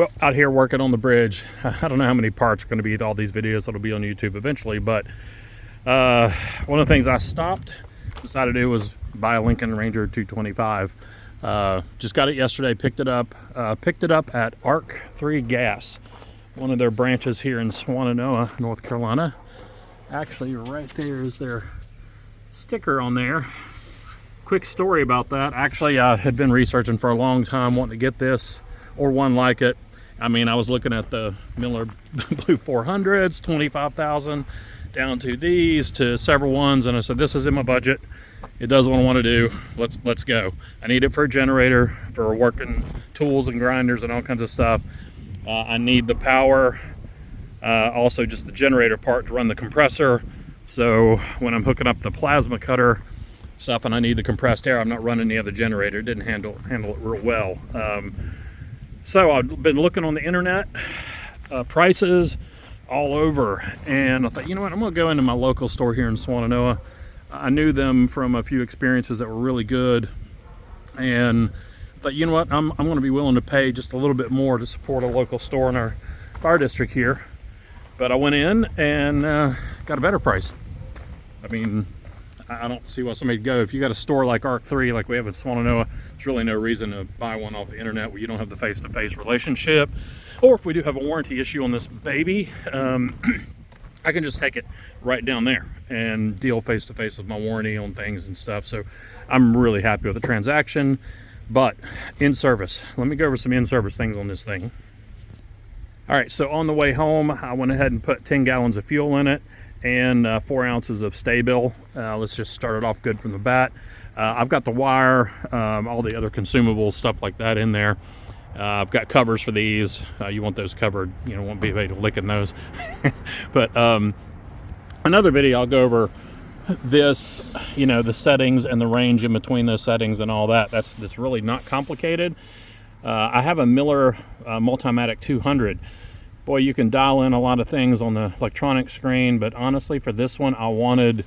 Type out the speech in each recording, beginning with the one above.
Well, out here working on the bridge. I don't know how many parts are going to be all these videos that'll be on YouTube eventually, but one of the things I decided to do was buy a Lincoln Ranger 225. Just got it yesterday, picked it up at Arc 3 Gas, one of their branches here in Swannanoa, North Carolina. Actually, right there is their sticker on there. Quick story about that. Actually, I had been researching for a long time wanting to get this or one like it. I mean, I was looking at the Miller Blue 400s, 25,000, down to these, to several ones, and I said, this is in my budget. It does what I want to do. Let's go. I need it for a generator, for working tools and grinders and all kinds of stuff. I need the power, also just the generator part to run the compressor. So when I'm hooking up the plasma cutter stuff and I need the compressed air, I'm not running the other generator. It didn't handle it real well. So I've been looking on the internet, prices all over, and I thought, you know what, I'm gonna go into my local store here in Swannanoa. I knew them from a few experiences that were really good, and I thought, you know what, I'm gonna be willing to pay just a little bit more to support a local store in our fire district here. But I went in and got a better price. I mean, I don't see why somebody'd go. If you got a store like Arc 3, like we have in Swannanoa, there's really no reason to buy one off the internet where you don't have the face-to-face relationship. Or if we do have a warranty issue on this baby, I can just take it right down there and deal face-to-face with my warranty on things and stuff. So I'm really happy with the transaction. But in service, let me go over some in-service things on this thing. All right, so on the way home, I went ahead and put 10 gallons of fuel in it and 4 ounces of Stay-Bil. Let's just start it off good from the bat. I've got the wire, all the other consumables, stuff like that in there. I've got covers for these. You want those covered, you know, won't be able to lick in those. But another video, I'll go over this, you know, the settings and the range in between those settings and all that. That's really not complicated. I have a Miller multimatic 200. Boy, you can dial in a lot of things on the electronic screen, but honestly for this one I wanted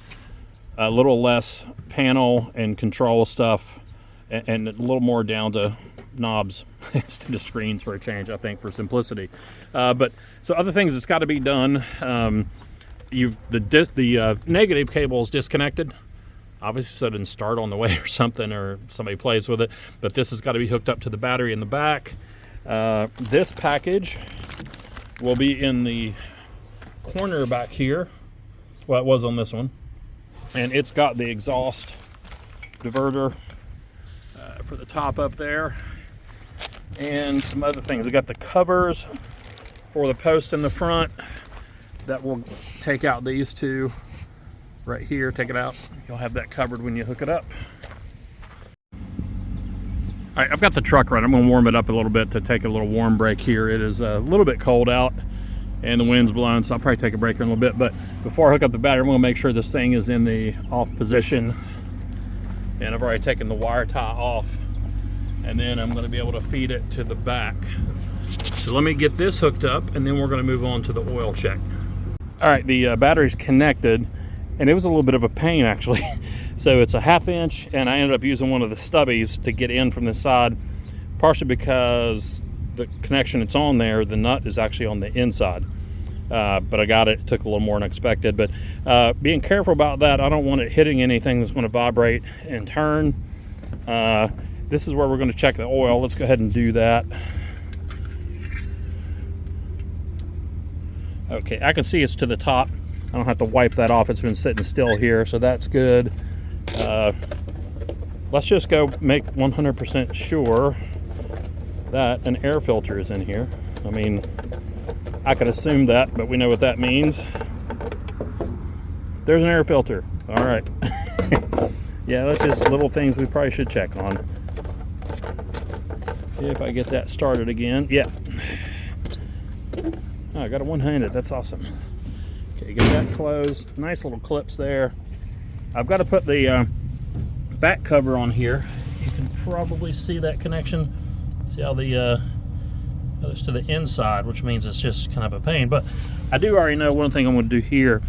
a little less panel and control stuff and a little more down to knobs instead of screens for a change, I think, for simplicity. But so other things that's got to be done, the negative cable is disconnected, obviously, so it didn't start on the way or something, or somebody plays with it, but this has got to be hooked up to the battery in the back. This package will be in the corner back here. Well, it was on this one, and it's got the exhaust diverter for the top up there and some other things. I got the covers for the post in the front that will take out these two right here. Take it out, you'll have that covered when you hook it up. All right, I've got the truck running. I'm going to warm it up a little bit to take a little warm break here. It is a little bit cold out and the wind's blowing, so I'll probably take a break in a little bit. But before I hook up the battery, I'm going to make sure this thing is in the off position. And I've already taken the wire tie off. And then I'm going to be able to feed it to the back. So let me get this hooked up, and then we're going to move on to the oil check. All right, the battery's connected, and it was a little bit of a pain, actually. So it's a 1/2 inch, and I ended up using one of the stubbies to get in from the side, partially because the connection it's on there, the nut is actually on the inside. But I got it. It took a little more than expected. But being careful about that, I don't want it hitting anything that's going to vibrate and turn. This is where we're going to check the oil. Let's go ahead and do that. Okay, I can see it's to the top. I don't have to wipe that off. It's been sitting still here, so that's good. Let's just go make 100% sure that an air filter is in here. I mean, I could assume that, but we know what that means. There's an air filter. All right. Yeah, that's just little things we probably should check on. See if I get that started again. Yeah. Oh, I got it one-handed. That's awesome. Okay, get that closed. Nice little clips there. I've got to put the back cover on here. You can probably see that connection. See how the it's to the inside, which means it's just kind of a pain. But I do already know one thing I'm going to do here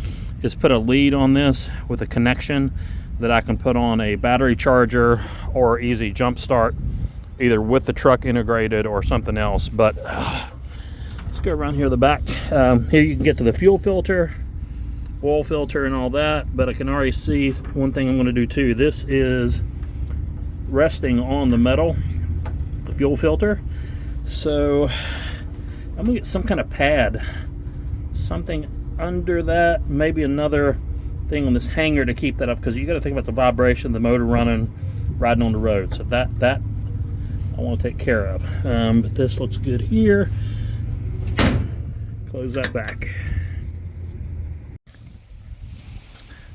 is put a lead on this with a connection that I can put on a battery charger or easy jump start, either with the truck integrated or something else. But Let's go around here to the back. Here you can get to the fuel filter, oil filter, and all that, but I can already see one thing I'm going to do too. This is resting on the metal, the fuel filter. So I'm going to get some kind of pad, something under that, maybe another thing on this hanger to keep that up, because you got to think about the vibration, the motor running, riding on the road. So that I want to take care of. But this looks good here. Close that back.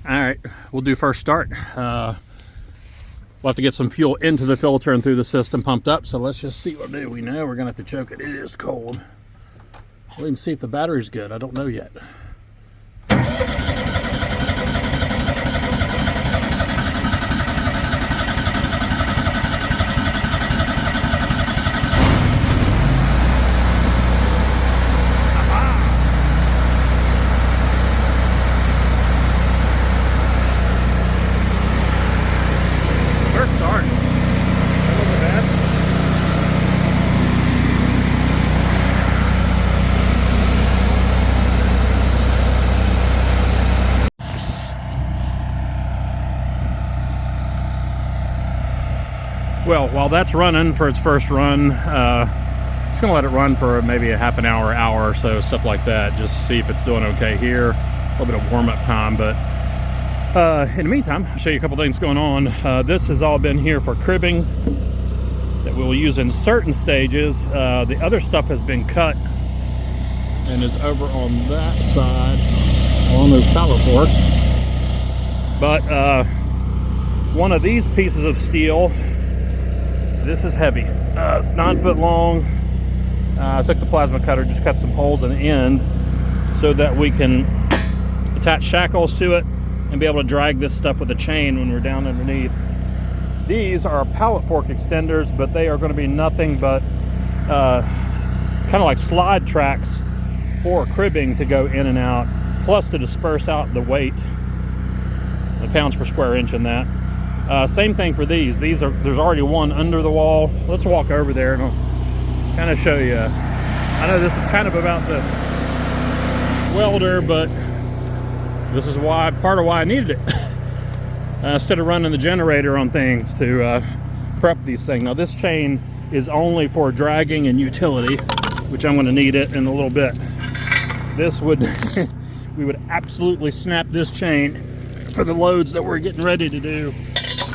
All right, we'll do first start. We'll have to get some fuel into the filter and through the system pumped up. So let's just see what we know. We're gonna have to choke it. It is cold. We'll even see if the battery's good. I don't know yet. Well, while that's running for its first run, just gonna let it run for maybe a half an hour or so, stuff like that. Just see if it's doing okay here. A little bit of warm-up time, but in the meantime, I'll show you a couple things going on. This has all been here for cribbing that we'll use in certain stages. The other stuff has been cut and is over on that side on those pallet forks. But one of these pieces of steel, this is heavy. It's 9 foot long. I took the plasma cutter, just cut some holes in the end so that we can attach shackles to it and be able to drag this stuff with a chain when we're down underneath. These are pallet fork extenders, but they are going to be nothing but kind of like slide tracks for cribbing to go in and out, plus to disperse out the weight, the pounds per square inch in that. Same thing for these. There's already one under the wall. Let's walk over there and I'll kind of show you. I know this is kind of about the welder, but this is part of why I needed it. Instead of running the generator on things to prep these things. Now this chain is only for dragging and utility, which I'm going to need it in a little bit. This would, we would absolutely snap this chain for the loads that we're getting ready to do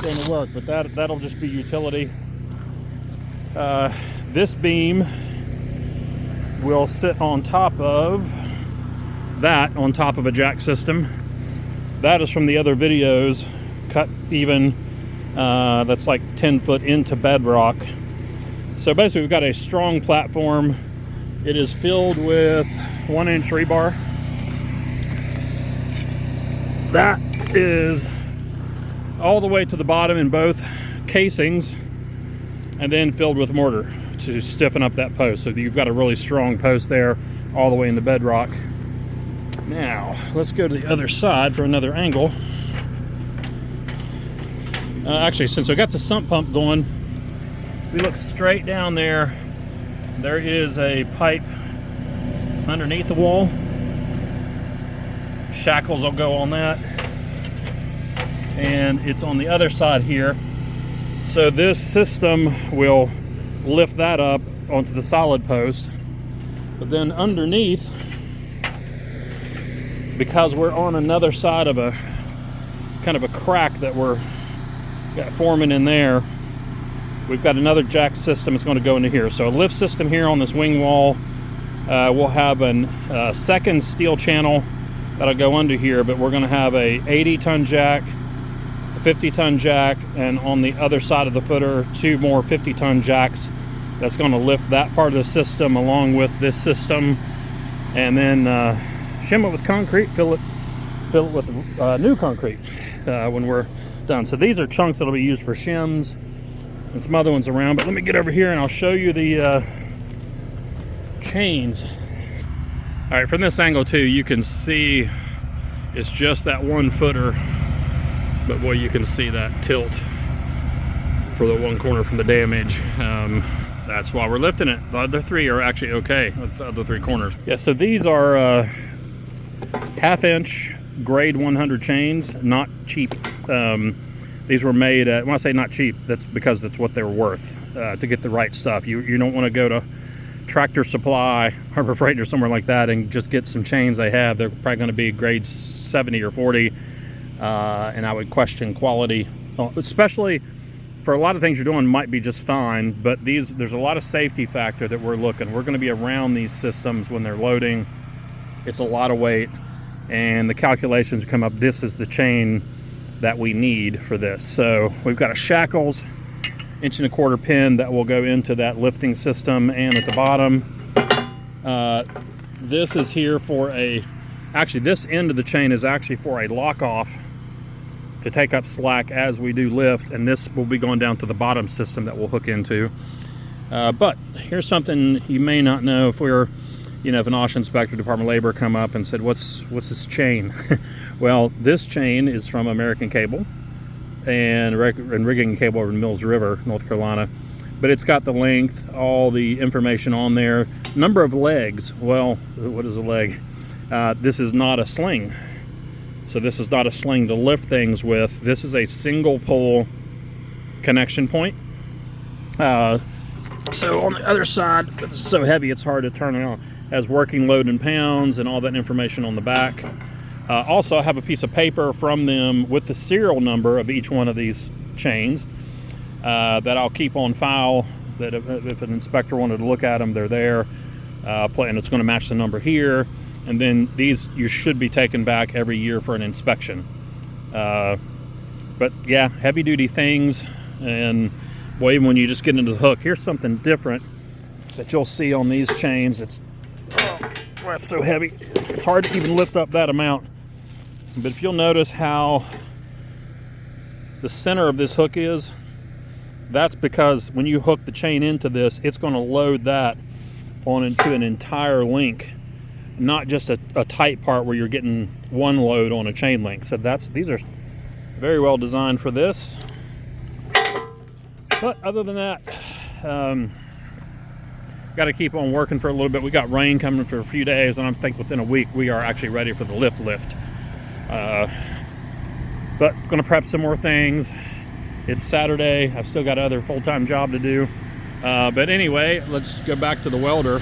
going to work, but that'll just be utility. This beam will sit on top of that, on top of a jack system. That is from the other videos, cut even, that's like 10 foot into bedrock. So basically we've got a strong platform. It is filled with 1-inch rebar. That is all the way to the bottom in both casings, and then filled with mortar to stiffen up that post. So you've got a really strong post there all the way in the bedrock. Now let's go to the other side for another angle. Actually, since I got the sump pump going, we look straight down there. There is a pipe underneath the wall. Shackles will go on that, and it's on the other side here. So this system will lift that up onto the solid post, but then underneath, because we're on another side of a kind of a crack that we're got forming in there, we've got another jack system that's going to go into here. So a lift system here on this wing wall. We'll have a second steel channel that'll go under here, but we're going to have a 80-ton jack, a 50-ton jack, and on the other side of the footer, 2 more 50-ton jacks. That's going to lift that part of the system along with this system, and then shim it with concrete, fill it with new concrete when we're done. So these are chunks that'll be used for shims and some other ones around, but let me get over here and I'll show you the chains. All right, from this angle too, you can see it's just that 1 footer, but boy, you can see that tilt for the one corner from the damage. That's why we're lifting it. The other three are actually okay with the other three corners. Yeah, so these are 1/2-inch grade 100 chains, not cheap. These were made at, when I say not cheap, that's because that's what they were worth to get the right stuff. You don't want to go to Tractor Supply, Harbor Freight, or somewhere like that and just get some chains they have. They're probably going to be grades 70 or 40, and I would question quality, especially for a lot of things you're doing might be just fine, but there's a lot of safety factor that we're looking. We're going to be around these systems when they're loading. It's a lot of weight, and the calculations come up. This is the chain that we need for this. So we've got a shackles 1.25-inch pin that will go into that lifting system, and at the bottom, this is here for actually this end of the chain is actually for a lock off to take up slack as we do lift, and this will be going down to the bottom system that we'll hook into. But here's something you may not know. If we're, if an OSHA inspector, Department of Labor come up and said, what's this chain? Well, this chain is from American Cable and Rigging Cable over in Mills River, North Carolina. But it's got the length, all the information on there. Number of legs. Well, what is a leg? This is not a sling. So this is not a sling to lift things with. This is a single pole connection point. So on the other side, it's so heavy it's hard to turn it on. It has working load in pounds and all that information on the back. Also, I have a piece of paper from them with the serial number of each one of these chains that I'll keep on file, that if an inspector wanted to look at them, they're there. And it's going to match the number here. And then these you should be taken back every year for an inspection. But yeah, heavy duty things. And boy, even when you just get into the hook, here's something different that you'll see on these chains. It's so heavy, it's hard to even lift up that amount. But if you'll notice how the center of this hook is, that's because when you hook the chain into this, it's going to load that on into an entire link, not just a tight part where you're getting one load on a chain link. So these are very well designed for this. But other than that, got to keep on working for a little bit. We got rain coming for a few days, and I think within a week we are actually ready for the lift. But going to prep some more things. It's Saturday. I've still got other full-time job to do. But anyway, let's go back to the welder.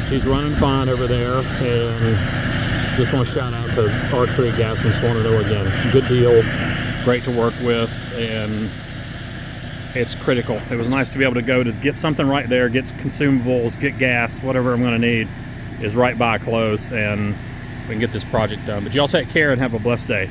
She's running fine over there, and just want to shout out to R3 Gas in Swannanoa again. Good deal, great to work with, and it's critical. It was nice to be able to go to get something right there, get consumables, get gas, whatever I'm going to need is right by close, and we can get this project done. But y'all take care and have a blessed day.